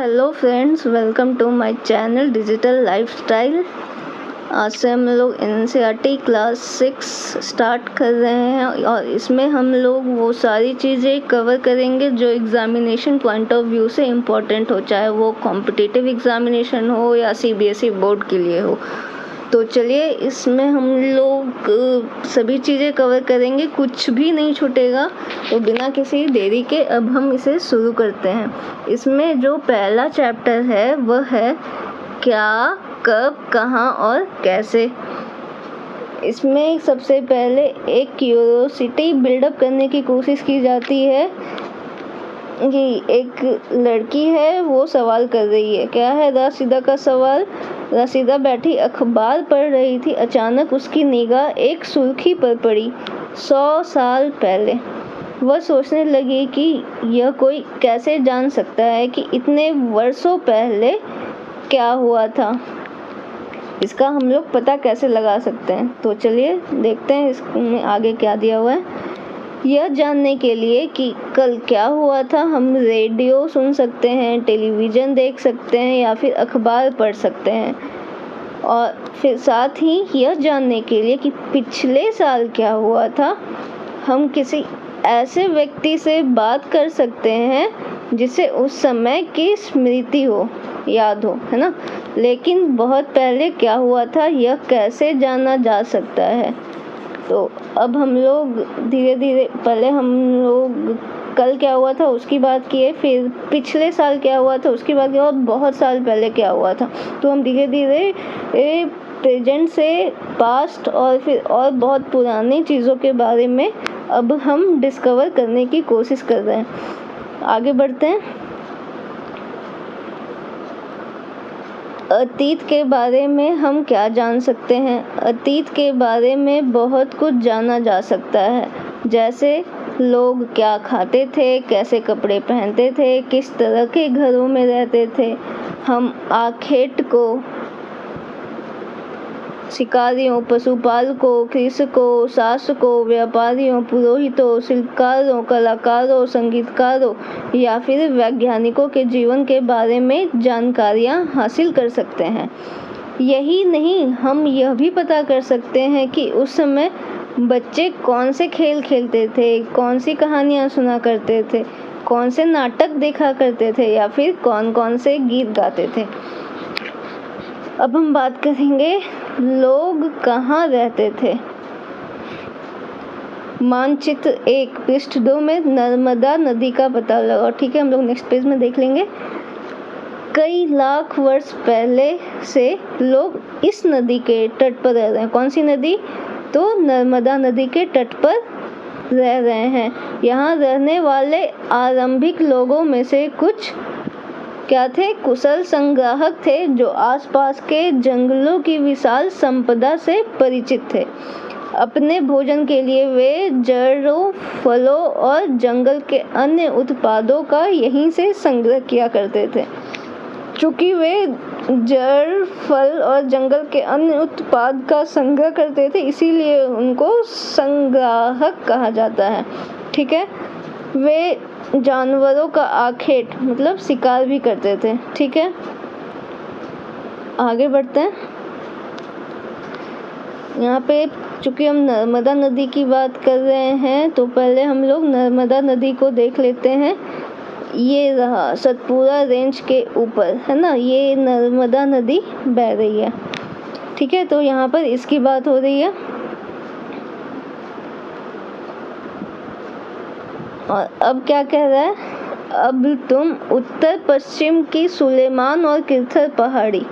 Hello friends, welcome to my channel digital lifestyle. आज से हम लोग एनसीईआरटी क्लास 6 स्टार्ट कर रहे हैं और इसमें हम लोग वो सारी चीज़ें कवर करेंगे जो एग्ज़ामिनेशन पॉइंट ऑफ व्यू से इम्पोर्टेंट हो, चाहे वो कॉम्पिटिटिव एग्ज़ामिनेशन हो या सीबीएसई बोर्ड के लिए हो। तो चलिए, इसमें हम लोग सभी चीज़ें कवर करेंगे, कुछ भी नहीं छूटेगा। तो बिना किसी देरी के अब हम इसे शुरू करते हैं। इसमें जो पहला चैप्टर है वह है क्या, कब, कहाँ और कैसे। इसमें सबसे पहले एक क्यूरियोसिटी बिल्डअप करने की कोशिश की जाती है कि एक लड़की है, वो सवाल कर रही है। क्या है राशिदा का सवाल? राशिदा बैठी अखबार पढ़ रही थी। अचानक उसकी निगाह एक सुर्खी पर पड़ी। 100 साल पहले। वह सोचने लगी कि यह कोई कैसे जान सकता है कि इतने वर्षों पहले क्या हुआ था। इसका हम लोग पता कैसे लगा सकते हैं? तो चलिए देखते हैं इसमें आगे क्या दिया हुआ है। यह जानने के लिए कि कल क्या हुआ था, हम रेडियो सुन सकते हैं, टेलीविज़न देख सकते हैं या फिर अखबार पढ़ सकते हैं। और फिर साथ ही यह जानने के लिए कि पिछले साल क्या हुआ था, हम किसी ऐसे व्यक्ति से बात कर सकते हैं जिसे उस समय की स्मृति हो, याद हो, है ना। लेकिन बहुत पहले क्या हुआ था, यह कैसे जाना जा सकता है? तो अब हम लोग धीरे धीरे, पहले हम लोग कल क्या हुआ था उसकी बात किए, फिर पिछले साल क्या हुआ था उसकी बात किए, और बहुत साल पहले क्या हुआ था। तो हम धीरे धीरे प्रेजेंट से पास्ट और फिर और बहुत पुरानी चीज़ों के बारे में अब हम डिस्कवर करने की कोशिश कर रहे हैं। आगे बढ़ते हैं। अतीत के बारे में हम क्या जान सकते हैं? अतीत के बारे में बहुत कुछ जाना जा सकता है, जैसे लोग क्या खाते थे, कैसे कपड़े पहनते थे, किस तरह के घरों में रहते थे। हम आखेट को, शिकारियों, पशुपालकों, कृषकों, शासकों, व्यापारियों, पुरोहितों, शिल्पकारों, कलाकारों, संगीतकारों या फिर वैज्ञानिकों के जीवन के बारे में जानकारियाँ हासिल कर सकते हैं। यही नहीं, हम यह भी पता कर सकते हैं कि उस समय बच्चे कौन से खेल खेलते थे, कौन सी कहानियाँ सुना करते थे, कौन से नाटक देखा करते थे या फिर कौन कौन से गीत गाते थे। अब हम बात करेंगे लोग कहाँ रहते थे। मानचित्र 1, पृष्ठ 2 में नर्मदा नदी का पता लगाओ। ठीक है, हम लोग नेक्स्ट पेज में देख लेंगे। कई लाख वर्ष पहले से लोग इस नदी के तट पर रह रहे हैं। कौन सी नदी? तो नर्मदा नदी के तट पर रह रहे हैं। यहाँ रहने वाले आरंभिक लोगों में से कुछ क्या थे? कुशल संग्राहक थे, जो आसपास के जंगलों की विशाल संपदा से परिचित थे। अपने भोजन के लिए वे जड़ों, फलों और जंगल के अन्य उत्पादों का यहीं से संग्रह किया करते थे। चूँकि वे जड़, फल और जंगल के अन्य उत्पाद का संग्रह करते थे, इसीलिए उनको संग्राहक कहा जाता है। ठीक है। वे जानवरों का आखेट मतलब शिकार भी करते थे। ठीक है, आगे बढ़ते हैं। यहाँ पे चूँकि हम नर्मदा नदी की बात कर रहे हैं, तो पहले हम लोग नर्मदा नदी को देख लेते हैं। ये रहा सतपुरा रेंज के ऊपर, है ना, ये नर्मदा नदी बह रही है। ठीक है, तो यहाँ पर इसकी बात हो रही है। और अब क्या कह रहा है? अब तुम उत्तर पश्चिम की सुलेमान और किरथर पहाड़ी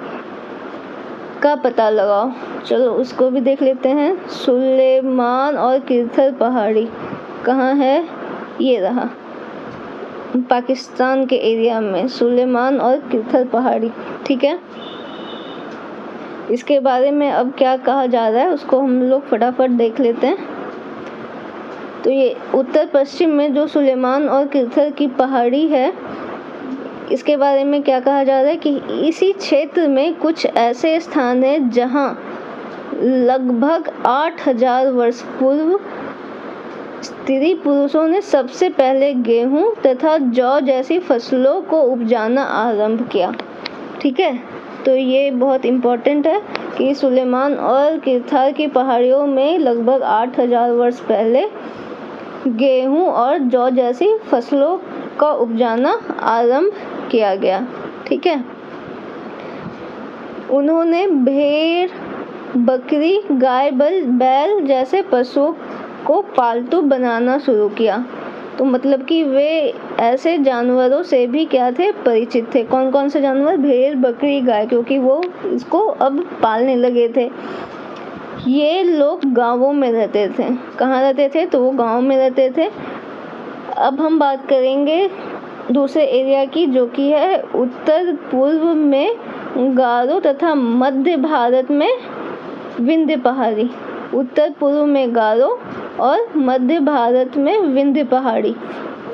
का पता लगाओ। चलो उसको भी देख लेते हैं। सुलेमान और किरथर पहाड़ी कहाँ है? ये रहा पाकिस्तान के एरिया में सुलेमान और किरथर पहाड़ी। ठीक है, इसके बारे में अब क्या कहा जा रहा है उसको हम लोग फटाफट देख लेते हैं। तो ये उत्तर पश्चिम में जो सुलेमान और किरथर की पहाड़ी है, इसके बारे में क्या कहा जा रहा है कि इसी क्षेत्र में कुछ ऐसे स्थान हैं जहां लगभग 8000 वर्ष पूर्व स्त्री पुरुषों ने सबसे पहले गेहूं तथा जौ जैसी फसलों को उपजाना आरंभ किया। ठीक है, तो ये बहुत इम्पोर्टेंट है कि सुलेमान और किरथार की पहाड़ियों में लगभग 8000 वर्ष पहले गेहूं और जौ जैसी फसलों का उपजाना आरंभ किया गया। ठीक है, उन्होंने भेड़, बकरी, गाय, बैल जैसे पशुओं को पालतू बनाना शुरू किया। तो मतलब कि वे ऐसे जानवरों से भी क्या थे, परिचित थे। कौन कौन से जानवर? भेड़, बकरी, गाय, क्योंकि वो इसको अब पालने लगे थे। ये लोग गांवों में रहते थे। कहाँ रहते थे? तो वो गांव में रहते थे। अब हम बात करेंगे दूसरे एरिया की, जो कि है उत्तर पूर्व में गारो तथा मध्य भारत में विंध्य पहाड़ी। उत्तर पूर्व में गारो और मध्य भारत में विंध्य पहाड़ी।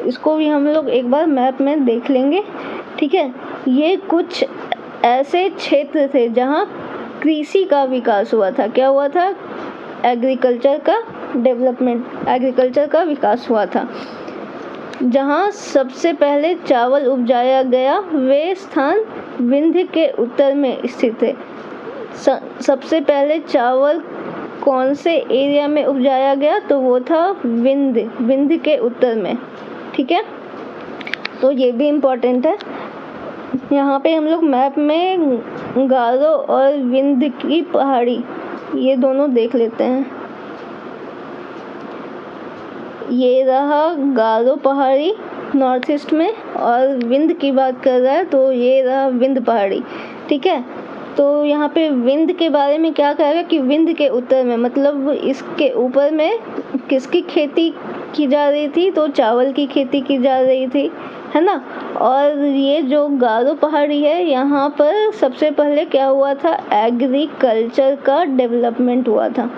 इसको भी हम लोग एक बार मैप में देख लेंगे। ठीक है, ये कुछ ऐसे क्षेत्र थे जहाँ कृषि का विकास हुआ था। क्या हुआ था? एग्रीकल्चर का डेवलपमेंट, एग्रीकल्चर का विकास हुआ था। जहाँ सबसे पहले चावल उपजाया गया वे स्थान विंध्य के उत्तर में स्थित थे। सबसे पहले चावल कौन से एरिया में उपजाया गया? तो वो था विंध्य के उत्तर में। ठीक है, तो ये भी इम्पोर्टेंट है। यहाँ पे हम लोग मैप में गारो और विंध्य की पहाड़ी ये दोनों देख लेते हैं। ये रहा गारो पहाड़ी नॉर्थ ईस्ट में, और विंध्य की बात कर रहा है तो ये रहा विंध्य पहाड़ी। ठीक है, तो यहाँ पे विंध्य के बारे में क्या कहेगा कि विंध्य के उत्तर में, मतलब इसके ऊपर में किसकी खेती की जा रही थी? तो चावल की खेती की जा रही थी, है ना। और ये जो गारो पहाड़ी है, यहाँ पर सबसे पहले क्या हुआ था? एग्रीकल्चर का डेवलपमेंट हुआ था।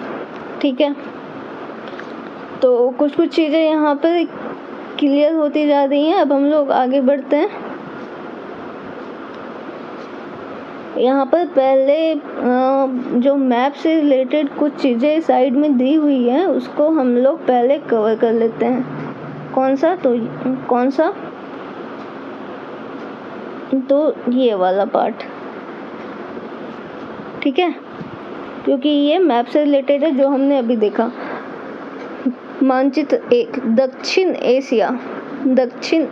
ठीक है, तो कुछ कुछ चीज़ें यहाँ पर क्लियर होती जा रही हैं। अब हम लोग आगे बढ़ते हैं। यहाँ पर पहले जो मैप से रिलेटेड कुछ चीज़ें साइड में दी हुई हैं, उसको हम लोग पहले कवर कर लेते हैं। कौन सा? तो ये वाला पार्ट। ठीक है, क्योंकि ये मैप से रिलेटेड है जो हमने अभी देखा। मानचित्र 1, दक्षिण एशिया। दक्षिण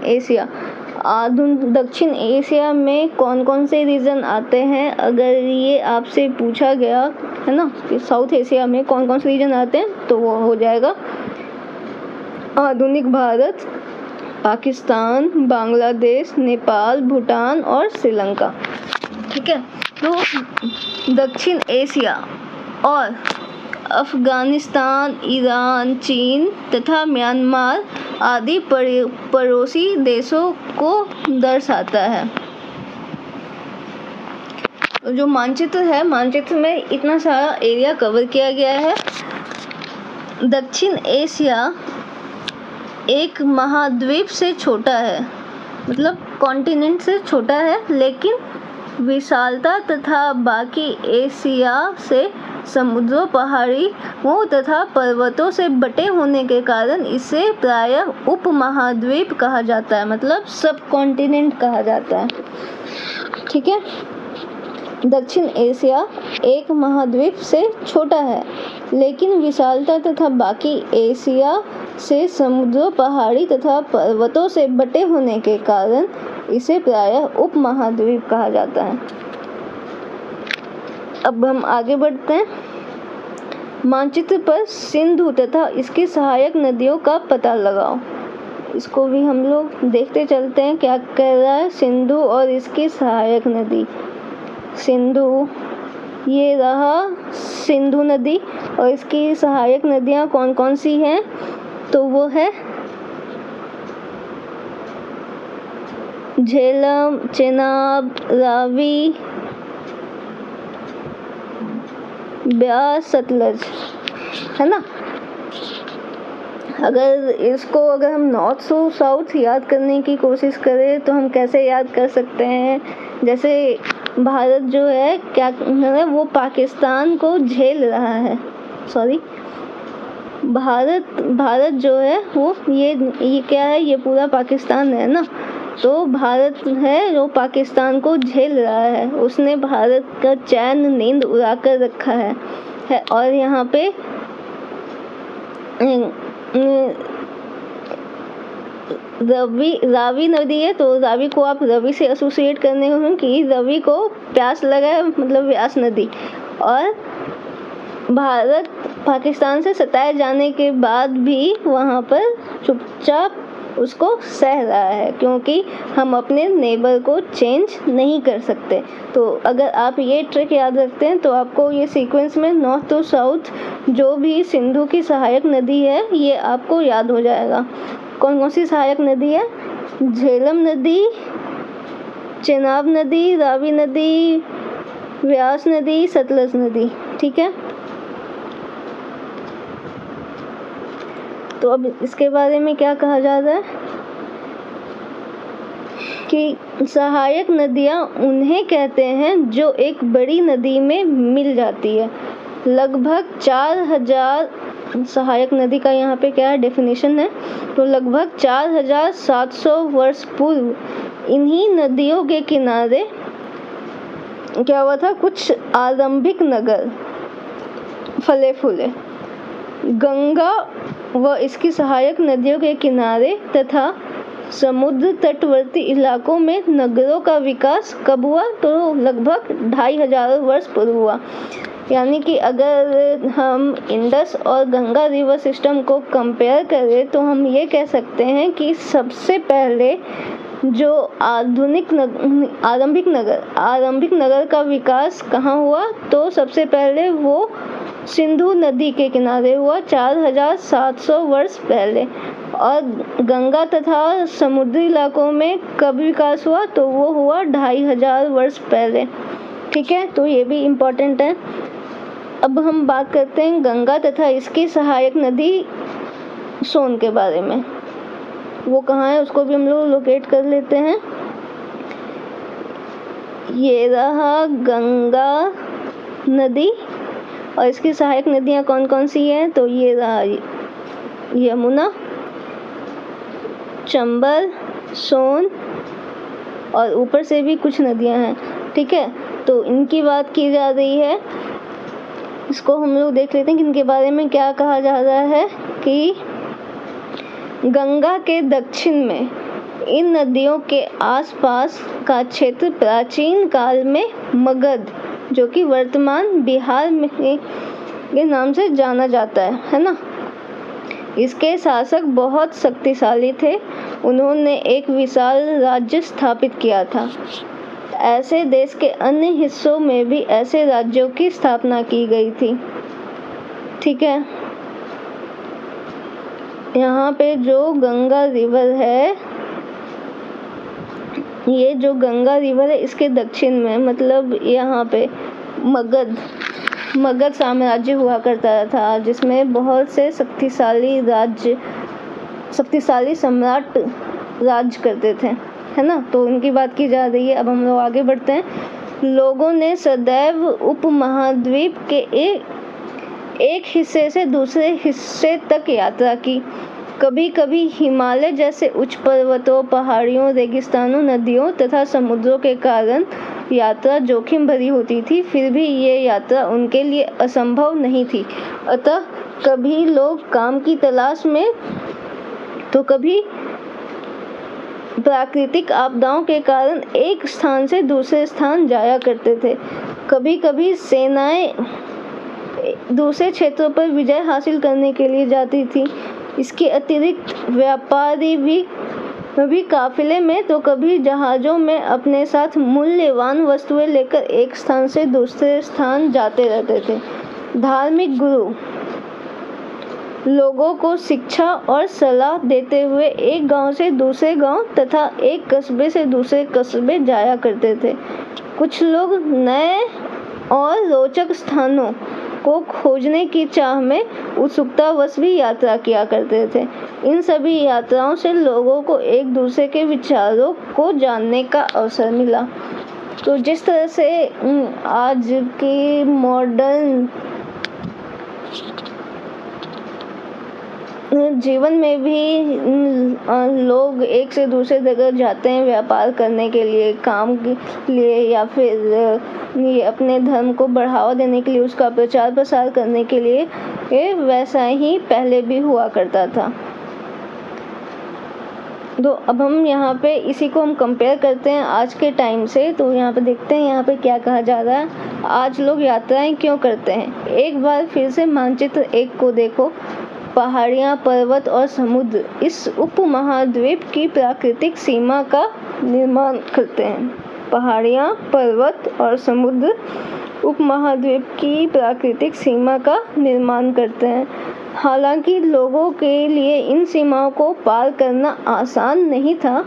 एशिया में कौन कौन से रीजन आते हैं? अगर ये आपसे पूछा गया है ना कि साउथ एशिया में कौन कौन से रीजन आते हैं, तो वो हो जाएगा आधुनिक भारत, पाकिस्तान, बांग्लादेश, नेपाल, भूटान और श्रीलंका। ठीक है, तो दक्षिण एशिया और अफगानिस्तान, ईरान, चीन तथा म्यांमार आदि पड़ोसी देशों को दर्शाता है। जो मानचित्र है, मानचित्र में इतना सारा एरिया कवर किया गया है। दक्षिण एशिया एक महाद्वीप से छोटा है, मतलब कॉन्टिनेंट से छोटा है, लेकिन विशालता तथा बाकी एशिया से समुद्रों, पहाड़ियों तथा पर्वतों से बटे होने के कारण इसे प्रायः उपमहाद्वीप कहा जाता है, मतलब सब कॉन्टिनेंट कहा जाता है। ठीक है, दक्षिण एशिया एक महाद्वीप से छोटा है, लेकिन विशालता तथा बाकी एशिया से समुद्रों, पहाड़ी तथा पर्वतों से बटे होने के कारण इसे प्रायः उपमहाद्वीप कहा जाता है। अब हम आगे बढ़ते हैं। मानचित्र पर सिंधु तथा इसकी सहायक नदियों का पता लगाओ। इसको भी हम लोग देखते चलते हैं क्या कह रहा है। सिंधु और इसकी सहायक नदी। सिंधु, ये रहा सिंधु नदी, और इसकी सहायक नदियाँ कौन कौन सी हैं? तो वो है झेलम, चेनाब, रावी, ब्यास, सतलज, है ना। अगर हम नॉर्थ से साउथ याद करने की कोशिश करें तो हम कैसे याद कर सकते हैं? जैसे भारत जो है क्या है, वो पाकिस्तान को झेल रहा है, भारत भारत जो है वो ये क्या है, ये पूरा पाकिस्तान है ना, तो भारत है जो पाकिस्तान को झेल रहा है, उसने भारत का चैन नींद उड़ा कर रखा है। और यहाँ पे रावी नदी है, तो रावी को आप रवि से एसोसिएट करने हो कि रवि को प्यास लगा है, मतलब व्यास नदी। और भारत पाकिस्तान से सताए जाने के बाद भी वहाँ पर चुपचाप उसको सह रहा है, क्योंकि हम अपने नेबर को चेंज नहीं कर सकते। तो अगर आप ये ट्रिक याद रखते हैं तो आपको ये सीक्वेंस में नॉर्थ टू साउथ जो भी सिंधु की सहायक नदी है ये आपको याद हो जाएगा। कौन कौन सी सहायक नदी है? झेलम नदी, चेनाब नदी, रावी नदी, व्यास नदी, सतलज नदी। ठीक है, तो अब इसके बारे में क्या कहा जा रहा है कि सहायक नदियाँ उन्हें कहते हैं जो एक बड़ी नदी में मिल जाती है। लगभग 4000 सहायक नदी का यहाँ पे क्या डेफिनेशन है, तो लगभग 4700 वर्ष पूर्व इन्हीं नदियों के किनारे क्या हुआ था, कुछ आरंभिक नगर फले फूले। गंगा व इसकी सहायक नदियों के किनारे तथा समुद्र तटवर्ती इलाकों में नगरों का विकास कब हुआ, तो लगभग 2500 वर्ष पूर्व हुआ। यानी कि अगर हम इंडस और गंगा रिवर सिस्टम को कंपेयर करें तो हम ये कह सकते हैं कि सबसे पहले जो आरंभिक नगर का विकास कहाँ हुआ, तो सबसे पहले वो सिंधु नदी के किनारे हुआ 4700 वर्ष पहले। और गंगा तथा समुद्री इलाकों में कब विकास हुआ, तो वो हुआ 2500 वर्ष पहले। ठीक है, तो ये भी इम्पोर्टेंट है। अब हम बात करते हैं गंगा तथा इसकी सहायक नदी सोन के बारे में। वो कहाँ है उसको भी हम लोग लोकेट कर लेते हैं। ये रहा गंगा नदी और इसकी सहायक नदियाँ कौन कौन सी हैं, तो ये रहा यमुना, चंबल, सोन और ऊपर से भी कुछ नदियाँ हैं। ठीक है, तो इनकी बात की जा रही है। इसको हम लोग देख लेते हैं कि इनके बारे में क्या कहा जा रहा है कि गंगा के दक्षिण में इन नदियों के आसपास का क्षेत्र प्राचीन काल में मगध, जो कि वर्तमान बिहार में के नाम से जाना जाता है ना। इसके शासक बहुत शक्तिशाली थे, उन्होंने एक विशाल राज्य स्थापित किया था। ऐसे देश के अन्य हिस्सों में भी ऐसे राज्यों की स्थापना की गई थी। ठीक है, यहाँ पे जो गंगा रिवर है, ये जो गंगा रिवर है इसके दक्षिण में, मतलब यहाँ पे मगध साम्राज्य हुआ करता था, जिसमें बहुत से शक्तिशाली सम्राट राज करते थे, है ना। तो इनकी बात की जा रही है। अब हम लोग आगे बढ़ते हैं। लोगों ने सदैव उपमहाद्वीप के एक हिस्से से दूसरे हिस्से तक यात्रा की। कभी कभी हिमालय जैसे उच्च पर्वतों, पहाड़ियों, रेगिस्तानों, नदियों तथा समुद्रों के कारण यात्रा जोखिम भरी होती थी, फिर भी ये यात्रा उनके लिए असंभव नहीं थी। अतः कभी लोग काम की तलाश में तो कभी प्राकृतिक आपदाओं के कारण एक स्थान से दूसरे स्थान जाया करते थे। कभी कभी सेनाएं दूसरे क्षेत्रों पर विजय हासिल करने के लिए जाती थी। इसके अतिरिक्त व्यापारी भी काफिले में तो कभी जहाज़ों में अपने साथ मूल्यवान वस्तुएं लेकर एक स्थान से दूसरे स्थान जाते रहते थे। धार्मिक गुरु लोगों को शिक्षा और सलाह देते हुए एक गांव से दूसरे गांव तथा एक कस्बे से दूसरे कस्बे जाया करते थे। कुछ लोग नए और रोचक स्थानों को खोजने की चाह में उत्सुकतावश भी यात्रा किया करते थे। इन सभी यात्राओं से लोगों को एक दूसरे के विचारों को जानने का अवसर मिला। तो जिस तरह से आज की मॉडर्न जीवन में भी लोग एक से दूसरे जगह जाते हैं व्यापार करने के लिए, काम के लिए, या फिर ये अपने धर्म को बढ़ावा देने के लिए, उसका प्रचार प्रसार करने के लिए। ये वैसा ही पहले भी हुआ करता था। तो अब हम यहाँ पे इसी को हम कंपेयर करते हैं आज के टाइम से। तो यहाँ पे देखते हैं यहाँ पे क्या कहा जा रहा है। आज लोग यात्राएं क्यों करते हैं? एक बार फिर से मानचित्र 1 को देखो। पहाड़ियाँ, पर्वत और समुद्र इस उपमहाद्वीप की प्राकृतिक सीमा का निर्माण करते हैं। पहाड़ियाँ, पर्वत और समुद्र उपमहाद्वीप की प्राकृतिक सीमा का निर्माण करते हैं। हालांकि लोगों के लिए इन सीमाओं को पार करना आसान नहीं था।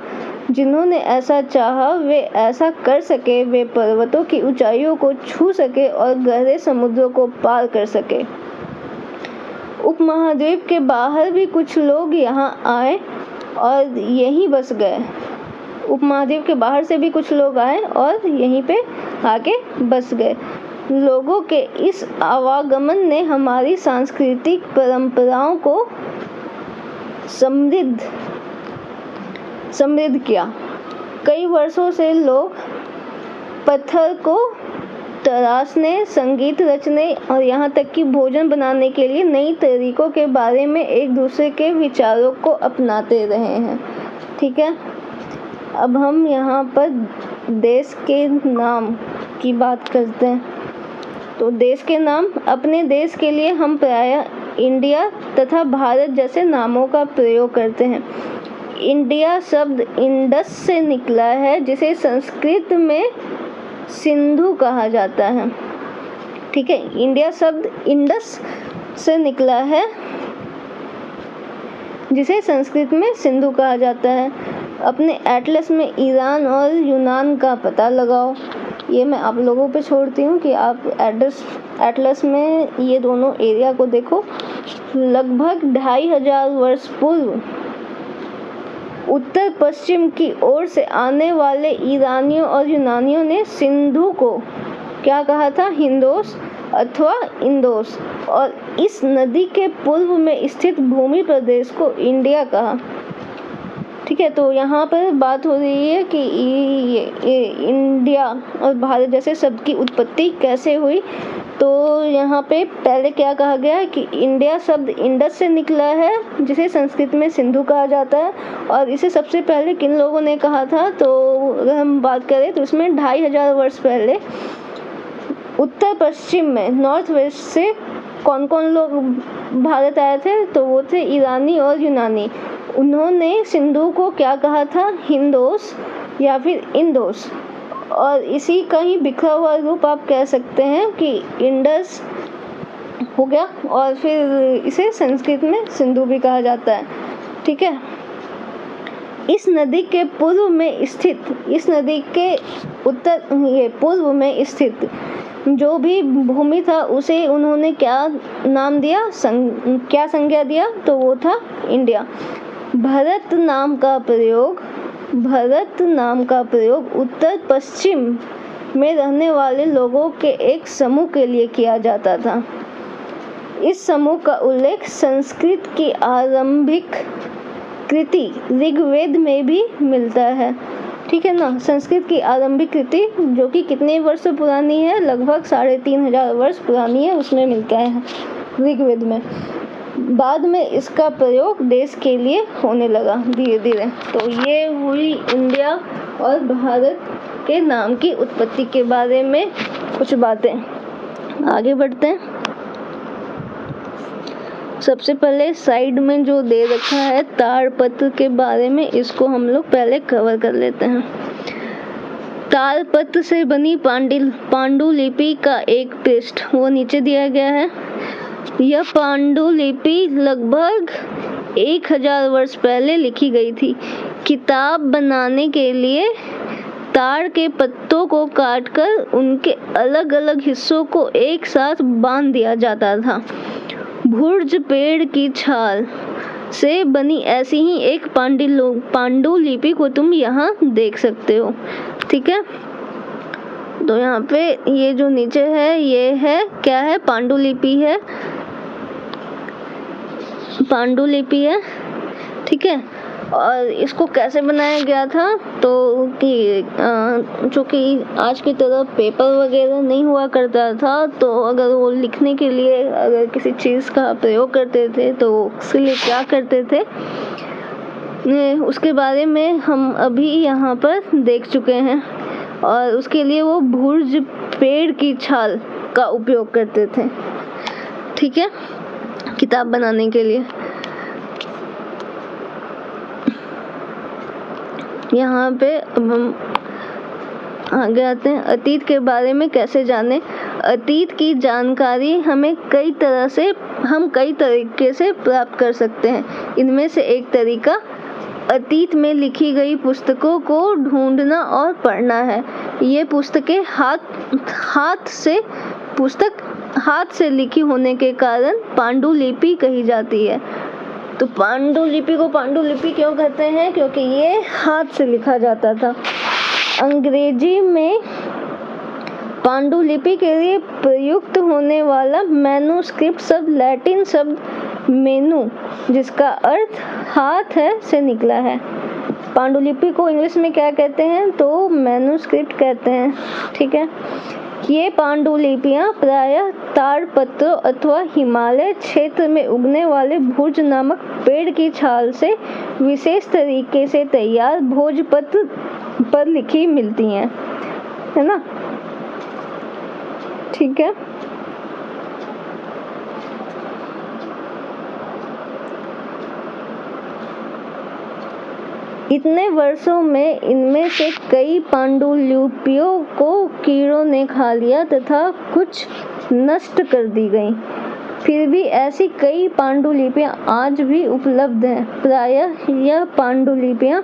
जिन्होंने ऐसा चाहा वे ऐसा कर सके, वे पर्वतों की ऊंचाइयों को छू सके और गहरे समुद्रों को पार कर सके। उपमहाद्वीप के बाहर भी कुछ लोग यहाँ आए और यहीं बस गए। उपमहाद्वीप के बाहर से भी कुछ लोग आए और यहीं पे आके बस गए। लोगों के इस आवागमन ने हमारी सांस्कृतिक परंपराओं को समृद्ध किया। कई वर्षों से लोग पत्थर को तराशने, संगीत रचने और यहाँ तक कि भोजन बनाने के लिए नई तरीकों के बारे में एक दूसरे के विचारों को अपनाते रहे हैं। ठीक है, अब हम यहाँ पर देश के नाम की बात करते हैं। तो देश के नाम, अपने देश के लिए हम प्रायः इंडिया तथा भारत जैसे नामों का प्रयोग करते हैं। इंडिया शब्द इंडस से निकला है, जिसे संस्कृत में सिंधु कहा जाता है। ठीक है, इंडिया शब्द इंडस से निकला है, जिसे संस्कृत में सिंधु कहा जाता है। अपने एटलस में ईरान और यूनान का पता लगाओ। ये मैं आप लोगों पे छोड़ती हूँ कि आप एटलस में ये दोनों एरिया को देखो। लगभग 2500 वर्ष पूर्व उत्तर पश्चिम की ओर से आने वाले ईरानियों और यूनानियों ने सिंधु को क्या कहा था? हिंदोस अथवा इंदोस, और इस नदी के पूर्व में स्थित भूमि प्रदेश को इंडिया कहा। ठीक है, तो यहाँ पर बात हो रही है कि ये इंडिया और भारत जैसे शब्द की उत्पत्ति कैसे हुई। तो यहाँ पे पहले क्या कहा गया है कि इंडिया शब्द इंडस से निकला है, जिसे संस्कृत में सिंधु कहा जाता है। और इसे सबसे पहले किन लोगों ने कहा था? तो अगर हम बात करें तो इसमें 2500 वर्ष पहले उत्तर पश्चिम में, नॉर्थ वेस्ट से कौन कौन लोग भारत आए थे? तो वो थे ईरानी और यूनानी। उन्होंने सिंधु को क्या कहा था? हिंदोस या फिर इंदोस। और इसी का ही बिखरा हुआ रूप आप कह सकते हैं कि इंडस हो गया, और फिर इसे संस्कृत में सिंधु भी कहा जाता है। ठीक है, इस नदी के पूर्व में स्थित, इस नदी के पूर्व में स्थित जो भी भूमि था उसे उन्होंने क्या नाम दिया? क्या संज्ञा दिया? तो वो था इंडिया। भारत नाम का प्रयोग उत्तर पश्चिम में रहने वाले लोगों के एक समूह के लिए किया जाता था। इस समूह का उल्लेख संस्कृत की आरंभिक कृति ऋग्वेद में भी मिलता है। ठीक है ना, संस्कृत की आरंभिक कृति जो कि कितने वर्ष पुरानी है? लगभग 3500 वर्ष पुरानी है, उसमें मिलता है ऋग्वेद में। बाद में इसका प्रयोग देश के लिए होने लगा धीरे धीरे। तो ये हुई इंडिया और भारत के नाम की उत्पत्ति के बारे में कुछ बातें। आगे बढ़ते हैं। सबसे पहले साइड में जो दे रखा है ताड़पत्र के बारे में, इसको हम लोग पहले कवर कर लेते हैं। ताड़पत्र से बनी पांडुलिपि का एक पृष्ठ वो नीचे दिया गया है। यह पांडुलिपि लगभग 1000 वर्ष पहले लिखी गई थी। किताब बनाने के लिए ताड़ के पत्तों को काटकर उनके अलग अलग हिस्सों को एक साथ बांध दिया जाता था। भुर्ज पेड़ की छाल से बनी ऐसी ही एक पांडुलिपि को तुम यहाँ देख सकते हो। ठीक है, तो यहाँ पे ये जो नीचे है ये है क्या है? पांडुलिपि है। पांडुलिपि है, ठीक है। और इसको कैसे बनाया गया था, तो कि जो कि आज की तरह पेपर वगैरह नहीं हुआ करता था, तो अगर वो लिखने के लिए अगर किसी चीज़ का प्रयोग करते थे तो उसके लिए क्या करते थे, उसके बारे में हम अभी यहाँ पर देख चुके हैं। और उसके लिए वो भुर्ज पेड़ की छाल का उपयोग करते थे, ठीक है, किताब बनाने के लिए। यहाँ पे अब हम आगे आते हैं। अतीत के बारे में कैसे जानें। अतीत की जानकारी हम कई तरीके से प्राप्त कर सकते हैं। इनमें से एक तरीका अतीत में लिखी गई पुस्तकों को ढूंढना और पढ़ना है। ये पुस्तकें हाथ से लिखी होने के कारण पांडुलिपि कही जाती है। तो पांडुलिपि को पांडुलिपि क्यों कहते हैं, क्योंकि ये हाथ से लिखा जाता था। अंग्रेजी में पांडुलिपि के लिए प्रयुक्त होने वाला मैन्युस्क्रिप्ट शब्द लैटिन शब्द मेनू, जिसका अर्थ हाथ है, से निकला है। पांडुलिपि को इंग्लिश में क्या कहते हैं, तो मैन्युस्क्रिप्ट कहते हैं, ठीक है। ये पांडुलिपियां प्रायः ताड़पत्र अथवा हिमालय क्षेत्र में उगने वाले भुर्ज नामक पेड़ की छाल से विशेष तरीके से तैयार भोजपत्र पर लिखी मिलती हैं, है ना, ठीक है। इतने वर्षों में इनमें से कई पांडुलिपियों को कीड़ों ने खा लिया तथा कुछ नष्ट कर दी गई। फिर भी ऐसी कई पांडुलिपियां आज भी उपलब्ध हैं। प्रायः यह पांडुलिपियां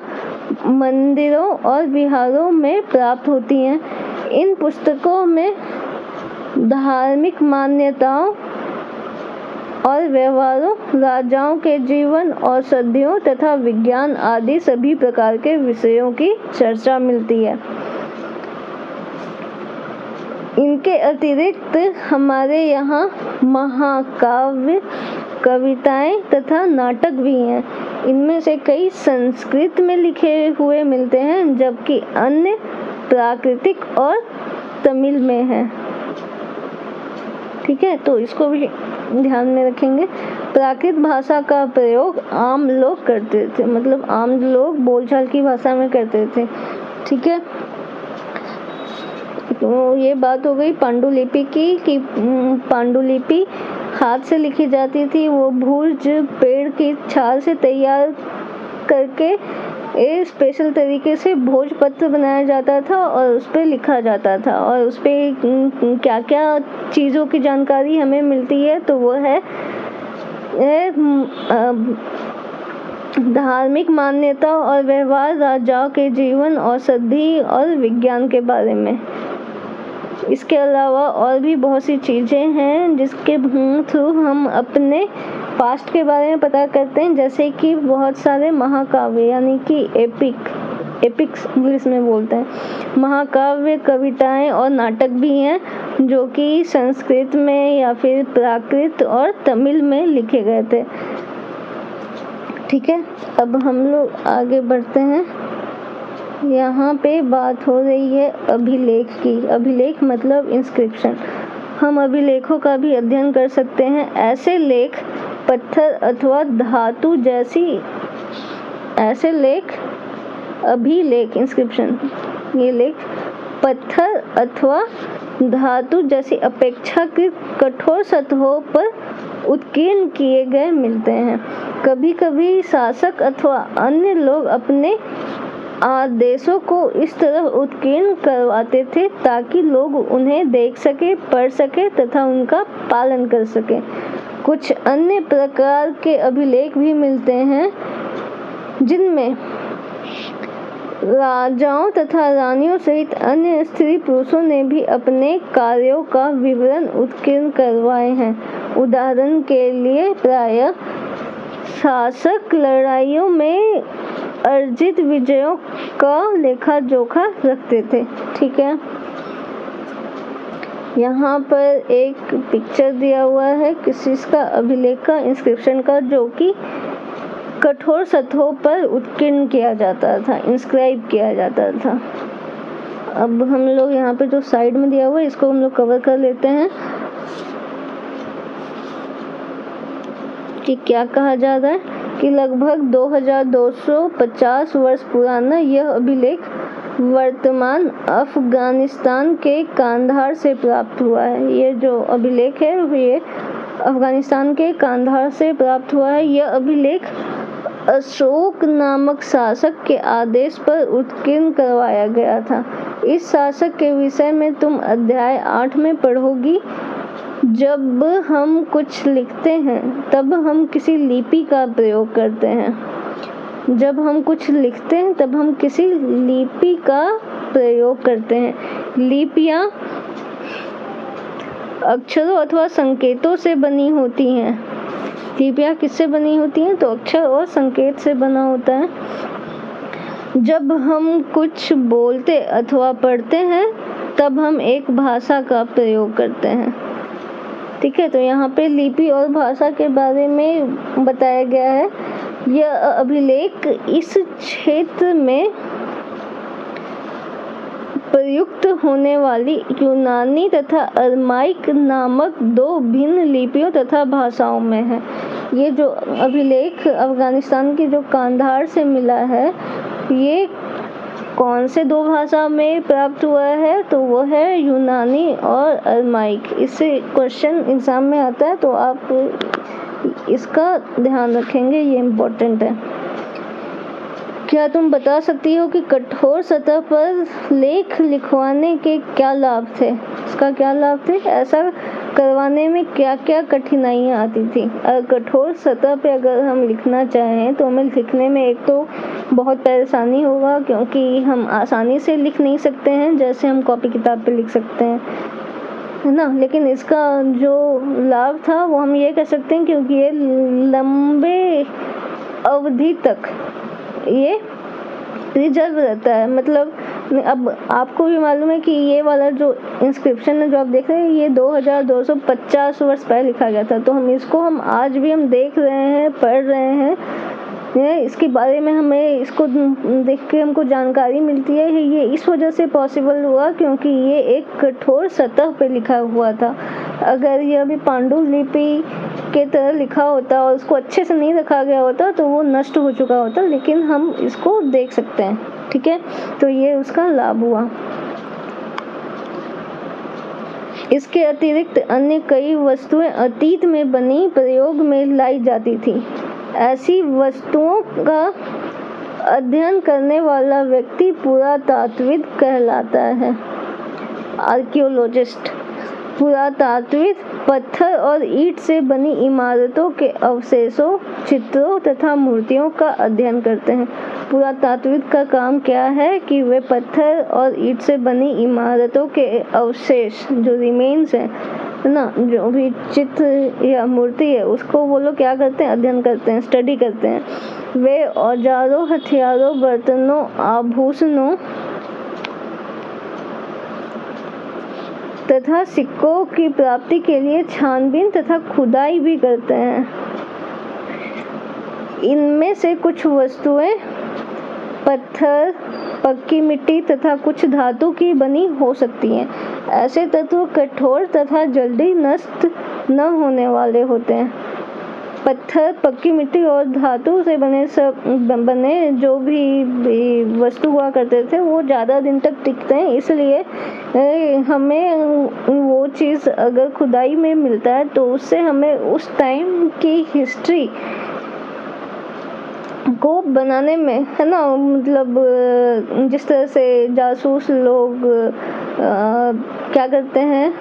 मंदिरों और विहारों में प्राप्त होती हैं। इन पुस्तकों में धार्मिक मान्यताओं और व्यवहारों, राजाओं के जीवन, औषधियों तथा विज्ञान आदि सभी प्रकार के विषयों की चर्चा मिलती है। इनके अतिरिक्त हमारे यहाँ महाकाव्य, कविताएं तथा नाटक भी हैं। इनमें से कई संस्कृत में लिखे हुए मिलते हैं, जबकि अन्य प्राकृतिक और तमिल में हैं, ठीक है। तो इसको भी ध्यान में रखेंगे। प्राकृत भाषा का प्रयोग आम लोग करते थे, मतलब आम लोग बोलचाल की भाषा में करते थे, ठीक है। तो ये बात हो गई पांडुलिपि की, कि पांडुलिपि हाथ से लिखी जाती थी। वो भुर्ज पेड़ की छाल से तैयार करके एक स्पेशल तरीके से भोजपत्र बनाया जाता था और उस पर लिखा जाता था। और उस पर क्या क्या चीज़ों की जानकारी हमें मिलती है, तो वो है धार्मिक मान्यता और व्यवहार, राजाओं के जीवन, औषधि और विज्ञान के बारे में। इसके अलावा और भी बहुत सी चीज़ें हैं जिसके थ्रू हम अपने पास्ट के बारे में पता करते हैं, जैसे कि बहुत सारे महाकाव्य यानी कि एपिक्स इंग्लिश में बोलते हैं, महाकाव्य, कविताएं और नाटक भी हैं जो कि संस्कृत में या फिर प्राकृत और तमिल में लिखे गए थे, ठीक है। अब हम लोग आगे बढ़ते हैं। यहाँ पे बात हो रही है अभिलेख की। अभिलेख मतलब इंस्क्रिप्शन। हम अभिलेखों का भी अध्ययन कर सकते हैं। ऐसे लेख पत्थर अथवा धातु जैसी अभिलेख इंस्क्रिप्शन, ये लेख पत्थर अथवा धातु जैसी अपेक्षाकृत कठोर सतहों पर उत्कीर्ण किए गए मिलते हैं। कभी कभी शासक अथवा अन्य लोग अपने आदेशों को इस तरह उत्कीर्ण करवाते थे ताकि लोग उन्हें देख सके, पढ़ सके तथा उनका पालन कर सके। कुछ अन्य प्रकार के अभिलेख भी मिलते हैं जिनमें राजाओं तथा रानियों सहित अन्य स्त्री पुरुषों ने भी अपने कार्यों का विवरण उत्कीर्ण करवाए हैं। उदाहरण के लिए प्रायः शासक लड़ाइयों में अर्जित विजयों का लेखा जोखा रखते थे, ठीक है। यहाँ पर एक पिक्चर दिया हुआ है किसी का अभिलेख का, इंस्क्रिप्शन का, जो कि कठोर सतहों पर उत्कीर्ण किया जाता था, इंस्क्राइब किया जाता था। अब हम लोग यहाँ पे जो साइड में दिया हुआ है इसको हम लोग कवर कर लेते हैं कि क्या कहा जा रहा है कि लगभग 2250 वर्ष पुराना यह अभिलेख वर्तमान अफगानिस्तान के कांधार से प्राप्त हुआ है। ये जो अभिलेख है ये अफगानिस्तान के कांधार से प्राप्त हुआ है। यह अभिलेख अशोक नामक शासक के आदेश पर उत्कीर्ण करवाया गया था। इस शासक के विषय में तुम अध्याय 8 में पढ़ोगी। जब हम कुछ लिखते हैं तब हम किसी लिपि का प्रयोग करते हैं। जब हम कुछ लिखते हैं तब हम किसी लिपि का प्रयोग करते हैं। लिपियाँ अक्षरों अथवा संकेतों से बनी होती हैं। लिपियाँ किससे बनी होती हैं? तो अक्षर और संकेत से बना होता है। जब हम कुछ बोलते अथवा पढ़ते हैं तब हम एक भाषा का प्रयोग करते हैं। ठीक है, तो यहाँ पे लिपि और भाषा के बारे में बताया गया है। यह अभिलेख इस क्षेत्र में प्रयुक्त होने वाली यूनानी तथा अरमाइक नामक 2 भिन्न लिपियों तथा भाषाओं में है। ये जो अभिलेख अफगानिस्तान की जो कांधार से मिला है, ये कौन से 2 भाषा में प्राप्त हुआ है? तो वो है यूनानी और अरमाइक। इससे क्वेश्चन एग्जाम में आता है तो आप इसका ध्यान रखेंगे, ये इम्पोर्टेंट है। क्या तुम बता सकती हो कि कठोर सतह पर लेख लिखवाने के क्या लाभ थे? इसका क्या लाभ थे? ऐसा करवाने में क्या क्या कठिनाइयाँ आती थी? कठोर सतह पे अगर हम लिखना चाहें तो हमें लिखने में एक तो बहुत परेशानी होगा, क्योंकि हम आसानी से लिख नहीं सकते हैं जैसे हम कॉपी किताब पे लिख सकते हैं, है ना। लेकिन इसका जो लाभ था वो हम ये कह सकते हैं, क्योंकि ये लंबे अवधि तक ये रिजर्व रहता है। मतलब अब आपको भी मालूम है कि ये वाला जो इंस्क्रिप्शन है जो आप देख रहे हैं, ये 2250 वर्ष पहले लिखा गया था। तो हम आज भी हम देख रहे हैं, पढ़ रहे हैं, इसके बारे में हमें इसको देख के हमको जानकारी मिलती है। ये इस वजह से पॉसिबल हुआ क्योंकि ये एक कठोर सतह पे लिखा हुआ था। अगर ये अभी पांडुलिपि के तरह लिखा होता और उसको अच्छे से नहीं रखा गया होता तो वो नष्ट हो चुका होता, लेकिन हम इसको देख सकते हैं। ठीक है, तो ये उसका लाभ हुआ। इसके अतिरिक्त अन्य कई वस्तुएं अतीत में बनी प्रयोग में लाई जाती थी। ऐसी वस्तुओं का अध्ययन करने वाला व्यक्ति पुरातात्विद कहलाता है, आर्कियोलॉजिस्ट। पुरातात्विद पत्थर और ईंट से बनी इमारतों के अवशेषों, चित्रों तथा मूर्तियों का अध्ययन करते हैं। पुरातात्विद का काम क्या है कि वे पत्थर और ईंट से बनी इमारतों के अवशेष, जो रिमेन्स है ना, जो भी चित्र या मूर्ति है, उसको वो लोग क्या करते हैं? अध्ययन करते हैं, स्टडी करते हैं। वे औजारों, हथियारों, बर्तनों, आभूषणों तथा सिक्कों की प्राप्ति के लिए छानबीन तथा खुदाई भी करते हैं। इनमें से कुछ वस्तुएं पत्थर, पक्की मिट्टी तथा कुछ धातु की बनी हो सकती हैं। ऐसे तत्व कठोर तथा जल्दी नष्ट न होने वाले होते हैं। पत्थर, पक्की मिट्टी और धातु से बने जो भी वस्तु हुआ करते थे वो ज़्यादा दिन तक टिकते हैं। इसलिए हमें वो चीज़ अगर खुदाई में मिलता है तो उससे हमें उस टाइम की हिस्ट्री को बनाने में, है ना, मतलब जिस तरह से जासूस लोग क्या करते हैं,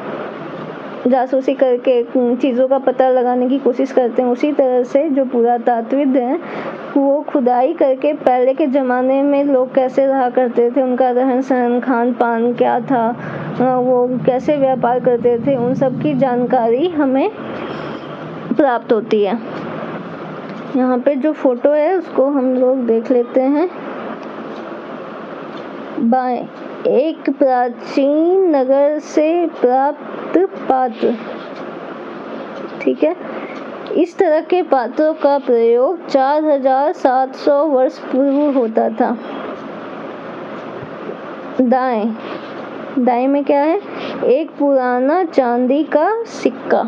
जासूसी करके चीज़ों का पता लगाने की कोशिश करते हैं, उसी तरह से जो पुरातात्विद हैं वो खुदाई करके पहले के ज़माने में लोग कैसे रहा करते थे, उनका रहन सहन, खान पान क्या था, वो कैसे व्यापार करते थे, उन सब की जानकारी हमें प्राप्त होती है। यहाँ पे जो फोटो है उसको हम लोग देख लेते हैं। बाएं, एक प्राचीन नगर से प्राप्त संयुक्त पात्र। ठीक है, इस तरह के पात्रों का प्रयोग 4700 वर्ष पूर्व होता था। दाएं में क्या है? एक पुराना चांदी का सिक्का।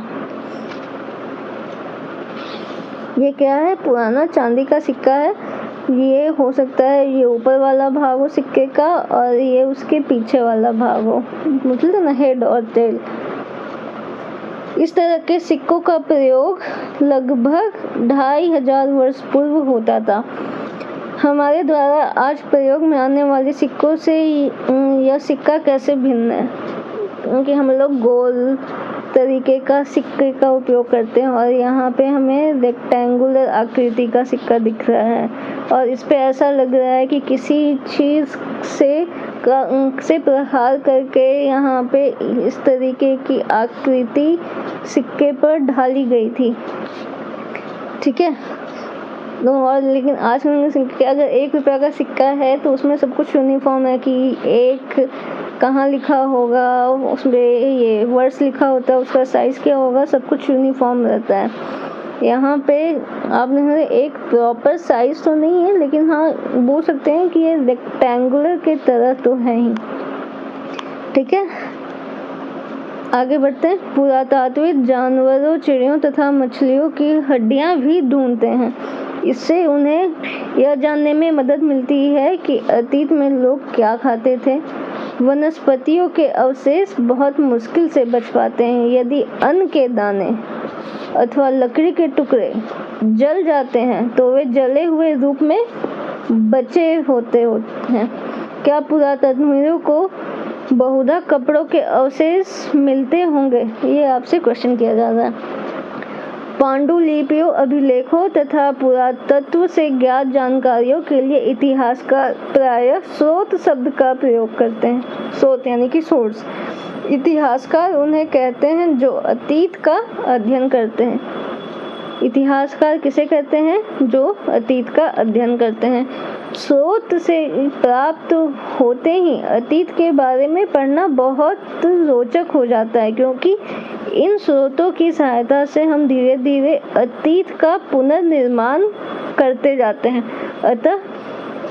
ये क्या है? पुराना चांदी का सिक्का है। ये हो सकता है ये ऊपर वाला भाग हो सिक्के का और ये उसके पीछे वाला भाग हो, मतलब ना हेड और टेल। इस तरह के सिक्कों का प्रयोग लगभग 2500 वर्ष पूर्व होता था। हमारे द्वारा आज प्रयोग में आने वाले सिक्कों से यह सिक्का कैसे भिन्न है? क्योंकि हम लोग गोल तरीके का सिक्के का उपयोग करते हैं और यहाँ पे हमें रेक्टेंगुलर आकृति का सिक्का दिख रहा है और इस पे ऐसा लग रहा है कि किसी चीज़ से प्रहार करके यहाँ पे इस तरीके की आकृति सिक्के पर ढाली गई थी। ठीक है, और लेकिन आज हम सिक्के, अगर 1 रुपया का सिक्का है तो उसमें सब कुछ यूनिफॉर्म है कि एक कहाँ लिखा होगा, उसमें ये वर्ड्स लिखा होता है, उसका साइज़ क्या होगा, सब कुछ यूनिफॉर्म रहता है। यहाँ पे आपने एक प्रॉपर साइज़ तो नहीं है, लेकिन हाँ बोल सकते हैं कि ये रेक्टेंगुलर के तरह तो है ही। ठीक है, आगे बढ़ते हैं। पुरातात्विक जानवरों, चिड़ियों तथा मछलियों की हड्डियाँ भी ढूंढते हैं। इससे उन्हें यह जानने में मदद मिलती है कि अतीत में लोग क्या खाते थे। वनस्पतियों के अवशेष बहुत मुश्किल से बच पाते हैं। यदि अन्न के दाने अथवा लकड़ी के टुकड़े जल जाते हैं तो वे जले हुए रूप में बचे होते हैं। क्या पुरातत्वविदों को बहुधा कपड़ों के अवशेष मिलते होंगे? ये आपसे क्वेश्चन किया जा रहा है। पांडुलिपियों, अभिलेखों तथा पुरातत्व से ज्ञात जानकारियों के लिए इतिहासकार प्रायः स्रोत शब्द का प्रयोग करते हैं। स्रोत यानी कि सोर्स। इतिहासकार उन्हें कहते हैं जो अतीत का अध्ययन करते हैं। इतिहासकार किसे कहते हैं? जो अतीत का अध्ययन करते हैं। स्रोत से प्राप्त होते ही अतीत के बारे में पढ़ना बहुत रोचक हो जाता है, क्योंकि इन स्रोतों की सहायता से हम धीरे धीरे अतीत का पुनर्निर्माण करते जाते हैं। अतः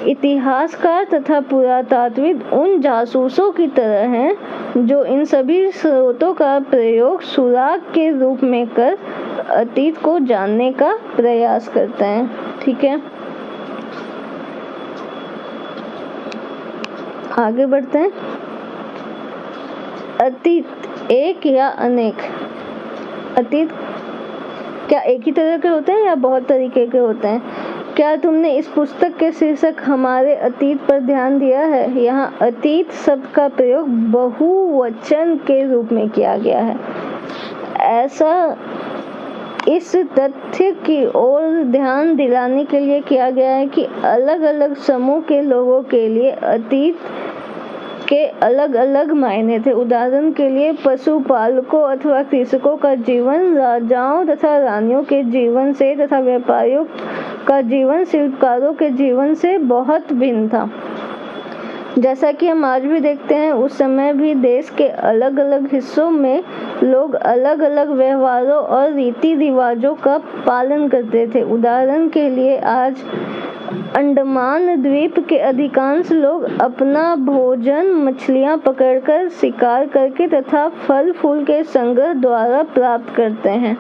इतिहासकार तथा पुरातात्विद उन जासूसों की तरह हैं जो इन सभी स्रोतों का प्रयोग सुराग के रूप में कर अतीत को जानने का प्रयास करते हैं। ठीक है, आगे बढ़ते हैं। अतीत एक या अनेक? अतीत क्या एक ही तरह के होते हैं या बहुत तरीके के होते हैं? क्या तुमने इस पुस्तक के शीर्षक हमारे अतीत पर ध्यान दिया है? यहाँ अतीत शब्द का प्रयोग बहुवचन के रूप में किया गया है। ऐसा इस तथ्य की ओर ध्यान दिलाने के लिए किया गया है कि अलग अलग समूह के लोगों के लिए अतीत के अलग अलग मायने थे। उदाहरण के लिए पशुपालकों अथवा कृषकों का जीवन राजाओं तथा रानियों के जीवन से तथा व्यापारियों का जीवन शिल्पकारों के जीवन से बहुत भिन्न था। जैसा कि हम आज भी देखते हैं, उस समय भी देश के अलग अलग हिस्सों में लोग अलग अलग व्यवहारों और रीति रिवाजों का पालन करते थे। उदाहरण के लिए आज अंडमान द्वीप के अधिकांश लोग अपना भोजन मछलियां पकड़कर, शिकार करके तथा फल फूल के संग्रह द्वारा प्राप्त करते हैं।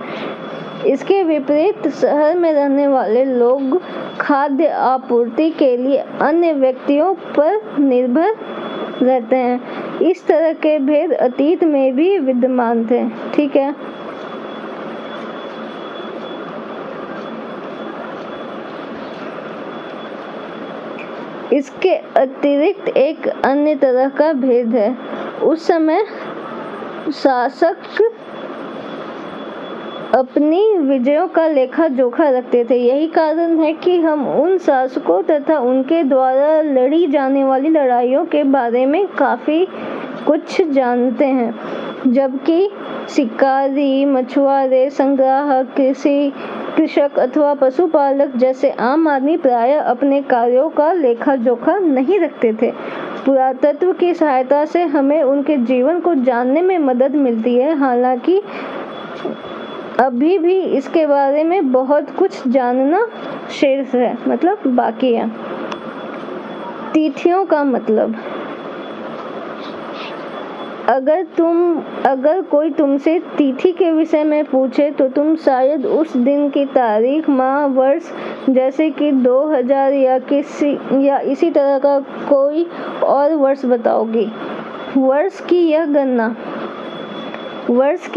इसके विपरीत शहर में रहने वाले लोग खाद्य आपूर्ति के लिए अन्य व्यक्तियों पर निर्भर रहते हैं। इस तरह के भेद अतीत में भी विद्यमान थे। ठीक है, इसके अतिरिक्त एक अन्य तरह का भेद है। उस समय शासक अपनी विजयों का लेखा जोखा रखते थे। यही कारण है कि हम उन शासकों तथा उनके द्वारा लड़ी जाने वाली लड़ाइयों के बारे में काफ़ी कुछ जानते हैं, जबकि शिकारी, मछुआरे, संग्राहक, कृषक अथवा पशुपालक जैसे आम आदमी प्रायः अपने कार्यों का लेखा जोखा नहीं रखते थे। पुरातत्व की सहायता से हमें उनके जीवन को जानने में मदद मिलती है। हालांकि अभी भी इसके बारे में बहुत कुछ जानना शेष है, मतलब बाकी है। तिथियों का मतलब, अगर कोई तुमसे तिथि के विषय में पूछे तो तुम शायद उस दिन की तारीख, माह, वर्ष, जैसे कि 2000 या इसी तरह का कोई और वर्ष बताओगे। वर्ष की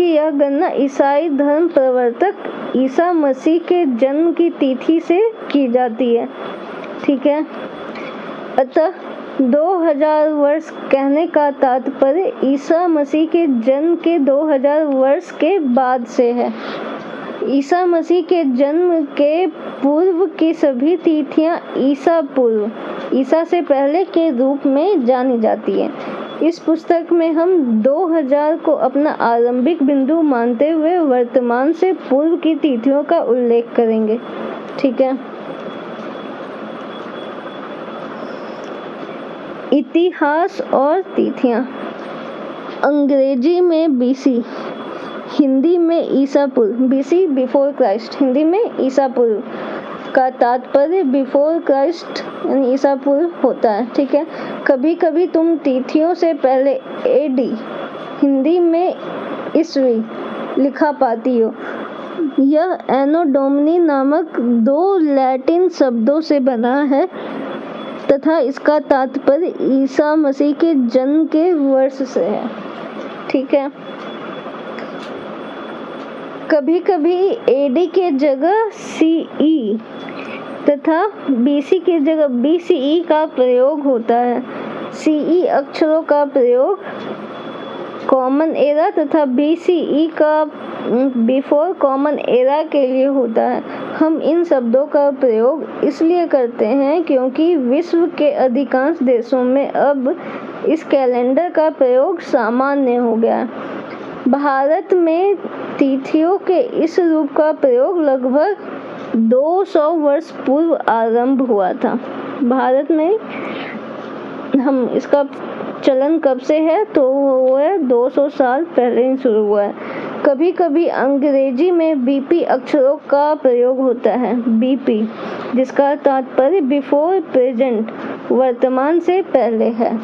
यह गणना ईसाई धर्म प्रवर्तक ईसा मसीह के जन्म की तिथि से की जाती है। ठीक है, अतः 2000 वर्ष कहने का तात्पर्य ईसा मसीह के जन्म के 2000 वर्ष के बाद से है। ईसा मसीह के जन्म के पूर्व की सभी तिथियां ईसा से पहले के रूप में जानी जाती है। इस पुस्तक में हम 2000 को अपना आरंभिक बिंदु मानते हुए वर्तमान से पूर्व की तिथियों का उल्लेख करेंगे। ठीक है, इतिहास और तिथियां। अंग्रेजी में बीसी, हिंदी में ईसा पूर्व, बीसी बिफोर क्राइस्ट, हिंदी में ईसा पूर्व का तात्पर्य बिफोर क्राइस्ट यानी ईसा पूर्व होता है। ठीक है, कभी कभी तुम तिथियों से पहले एडी, हिंदी में ईस्वी लिखा पाती हो। यह एनो डोमिनी नामक 2 लैटिन शब्दों से बना है तथा इसका तात्पर्य ईसा मसीह के जन्म के वर्ष से है। ठीक है, कभी कभी एडी के जगह सीई तथा बीसी के जगह बीसीई का प्रयोग होता है। सीई अक्षरों का प्रयोग कॉमन एरा तथा बीसीई का बिफोर कॉमन एरा के लिए होता है। हम इन शब्दों का प्रयोग इसलिए करते हैं क्योंकि विश्व के अधिकांश देशों में अब इस कैलेंडर का प्रयोग सामान्य हो गया है। भारत में तिथियों के इस रूप का प्रयोग लगभग 200 वर्ष पूर्व आरंभ हुआ था। भारत में हम इसका चलन कब से है तो वो है 200 साल पहले ही शुरू हुआ है। कभी कभी अंग्रेजी में बीपी अक्षरों का प्रयोग होता है, बीपी, जिसका तात्पर्य बिफोर प्रेजेंट, वर्तमान से पहले है।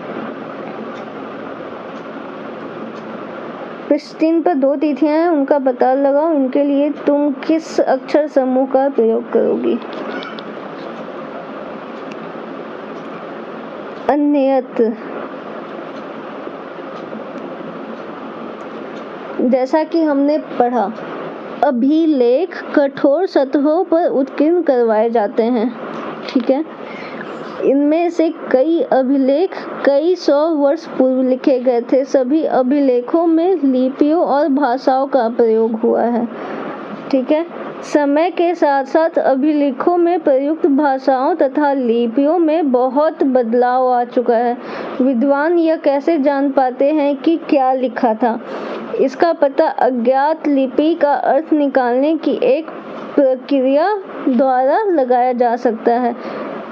पृष्ठ 3 पर 2 तिथियां हैं, उनका पता लगाओ। इनके लिए तुम किस अक्षर समूह का प्रयोग करोगी? अन्यत्र, जैसा कि हमने पढ़ा, अभिलेख कठोर सतहों पर उत्कीर्ण करवाए जाते हैं। ठीक है, इनमें से कई अभिलेख कई 100 वर्ष पूर्व लिखे गए थे। सभी अभिलेखों में लिपियों और भाषाओं का प्रयोग हुआ है। ठीक है, समय के साथ साथ अभिलेखों में प्रयुक्त भाषाओं तथा लिपियों में बहुत बदलाव आ चुका है। विद्वान यह कैसे जान पाते हैं कि क्या लिखा था? इसका पता अज्ञात लिपि का अर्थ निकालने की एक प्रक्रिया द्वारा लगाया जा सकता है।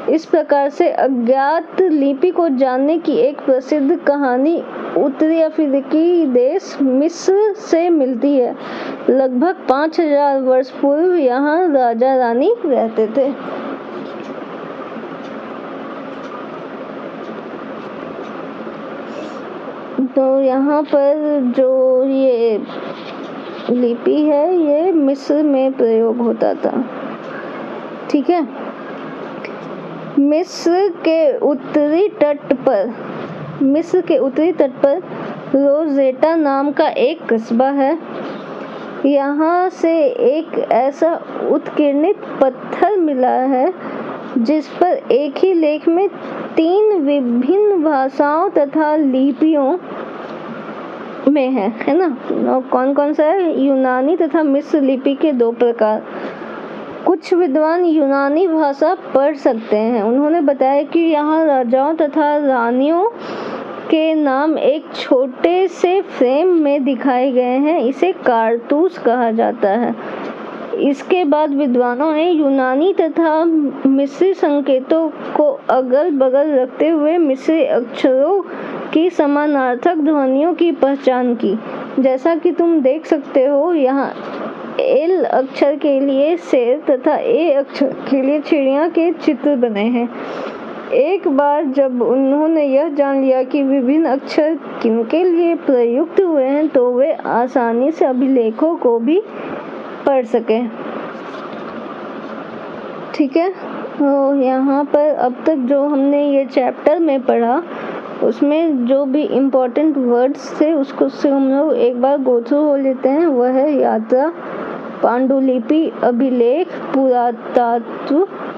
इस प्रकार से अज्ञात लिपि को जानने की एक प्रसिद्ध कहानी उत्तरी अफ्रीकी देश मिस्र से मिलती है। लगभग 5000 वर्ष पूर्व यहाँ राजा रानी रहते थे। तो यहाँ पर जो ये लिपि है ये मिस्र में प्रयोग होता था। ठीक है, मिस्र के उत्तरी तट पर रोजेटा नाम का एक कस्बा है। यहाँ से एक ऐसा उत्कीर्णित पत्थर मिला है जिस पर एक ही लेख में 3 विभिन्न भाषाओं तथा लिपियों में है ना? कौन कौन सा है? यूनानी तथा मिस्र लिपि के 2 प्रकार। कुछ विद्वान यूनानी भाषा पढ़ सकते हैं। उन्होंने बताया कि यहाँ राजाओं तथा रानियों के नाम एक छोटे से फ्रेम में दिखाए गए हैं। इसे कारतूस कहा जाता है। इसके बाद विद्वानों ने यूनानी तथा मिस्री संकेतों को अगल बगल रखते हुए मिस्री अक्षरों की समानार्थक ध्वनियों की पहचान की। जैसा कि तुम देख सकते हो, यहाँ एल अक्षर के लिए शेर तथा ए अक्षर के लिए चिड़िया के चित्र बने हैं। एक बार जब उन्होंने यह जान लिया कि विभिन्न अक्षर किनके लिए प्रयुक्त हुए हैं, तो वे आसानी से अभिलेखों को भी पढ़ सके। ठीक है, तो यहाँ पर अब तक जो हमने ये चैप्टर में पढ़ा, उसमें जो भी इम्पोर्टेंट वर्ड्स थे उसको से हम लोग एक बार गो थ्रू हो लेते हैं। वह है यात्रा, पांडुलिपि, अभिलेख,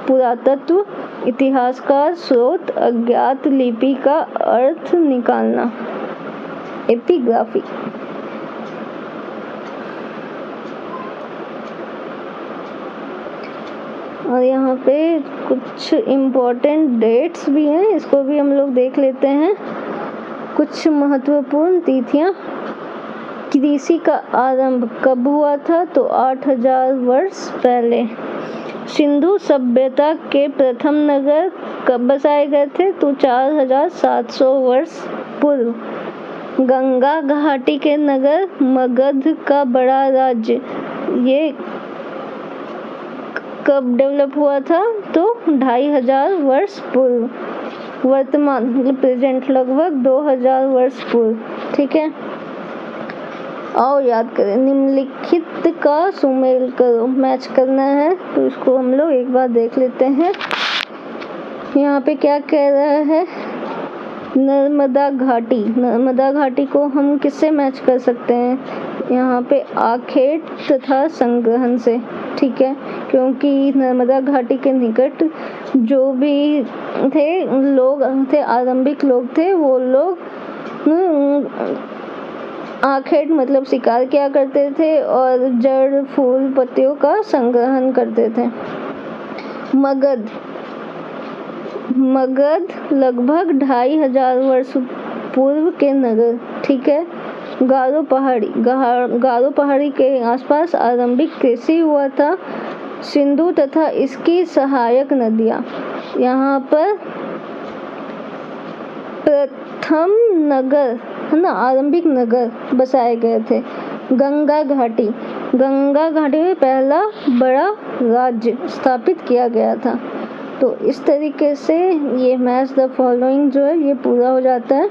पुरातत्व, इतिहासकार, स्रोत, अज्ञात लिपि का अर्थ निकालना, एपिग्राफी। और यहाँ पे कुछ इम्पोर्टेंट डेट्स भी हैं, इसको भी हम लोग देख लेते हैं। कुछ महत्वपूर्ण तिथियाँ। कृषि का आरंभ कब हुआ था? तो 8000 वर्ष पहले। सिंधु सभ्यता के प्रथम नगर कब बसाए गए थे? तो 4700 वर्ष पूर्व। गंगा घाटी के नगर मगध का बड़ा राज्य, ये कब डेवलप हुआ था? तो 2500 वर्ष पूर्व। वर्तमान मतलब प्रेजेंट लगभग 2000 वर्ष पूर्व। ठीक है, और याद करें, निम्नलिखित का सुमेल करो, मैच करना है। तो इसको हम लोग एक बार देख लेते हैं। यहाँ पे क्या कह रहा है? नर्मदा घाटी। नर्मदा घाटी को हम किससे मैच कर सकते हैं? यहाँ पे आखेट तथा संग्रहण से। ठीक है, क्योंकि नर्मदा घाटी के निकट जो भी लोग थे, आरंभिक लोग थे, वो लोग आखेट मतलब शिकार किया करते थे और जड़, फूल, पत्तियों का संग्रहण करते थे। मगध लगभग 2500 वर्ष पूर्व के नगर। ठीक है, गारो पहाड़ी के आसपास आरंभिक कृषि हुआ था। सिंधु तथा इसकी सहायक नदियाँ, यहाँ पर प्रथम नगर है ना, आरंभिक नगर बसाए गए थे। गंगा घाटी में पहला बड़ा राज्य स्थापित किया गया था। तो इस तरीके से ये मैच द फॉलोइंग जो है ये पूरा हो जाता है।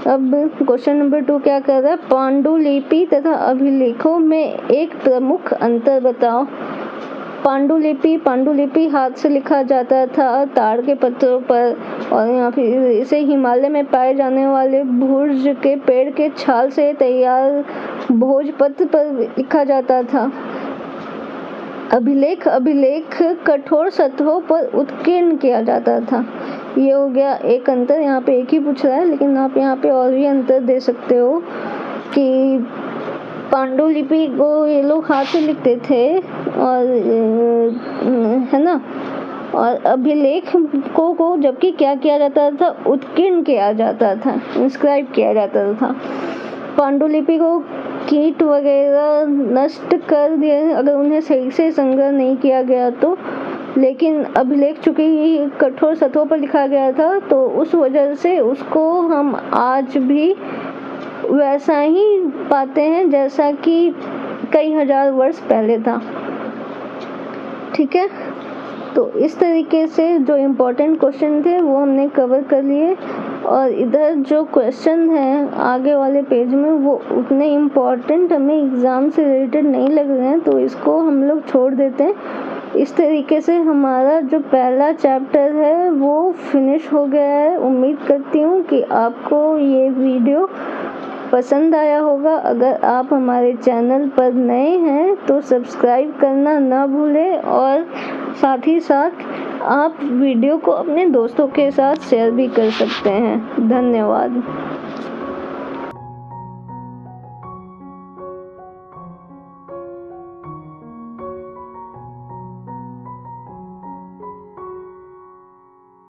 अब क्वेश्चन नंबर 2 क्या कर रहा है? पांडुलिपि तथा अभिलेखों में एक प्रमुख अंतर बताओ। पांडुलिपि हाथ से लिखा जाता था ताड़ के पत्थरों पर, और यहाँ फिर इसे हिमालय में पाए जाने वाले भुर्ज के पेड़ के छाल से तैयार भोजपत्र पर लिखा जाता था। अभिलेख कठोर सतहों पर उत्कीर्ण किया जाता था। ये हो गया एक अंतर। यहाँ पे एक ही पूछ रहा है, लेकिन आप यहाँ पे और भी अंतर दे सकते हो कि पांडुलिपि को ये लोग हाथ से लिखते थे, और है ना, और अभिलेख को जबकि क्या किया जाता था? उत्कीर्ण किया जाता था, इंस्क्राइब किया जाता था। पांडुलिपि को कीट वगैरह नष्ट कर दिए अगर उन्हें सही से संग्रह नहीं किया गया तो, लेकिन अभिलेख चूंकि कठोर सतहों पर लिखा गया था, तो उस वजह से उसको हम आज भी वैसा ही पाते हैं जैसा कि कई हजार वर्ष पहले था। ठीक है, तो इस तरीके से जो इम्पोर्टेंट क्वेश्चन थे वो हमने कवर कर लिए, और इधर जो क्वेश्चन है आगे वाले पेज में वो उतने इम्पोर्टेंट हमें एग्ज़ाम से रिलेटेड नहीं लग रहे हैं, तो इसको हम लोग छोड़ देते हैं। इस तरीके से हमारा जो पहला चैप्टर है वो फिनिश हो गया है। उम्मीद करती हूँ कि आपको ये वीडियो पसंद आया होगा। अगर आप हमारे चैनल पर नए हैं तो सब्सक्राइब करना ना भूलें, और साथ ही साथ आप वीडियो को अपने दोस्तों के साथ शेयर भी कर सकते हैं। धन्यवाद।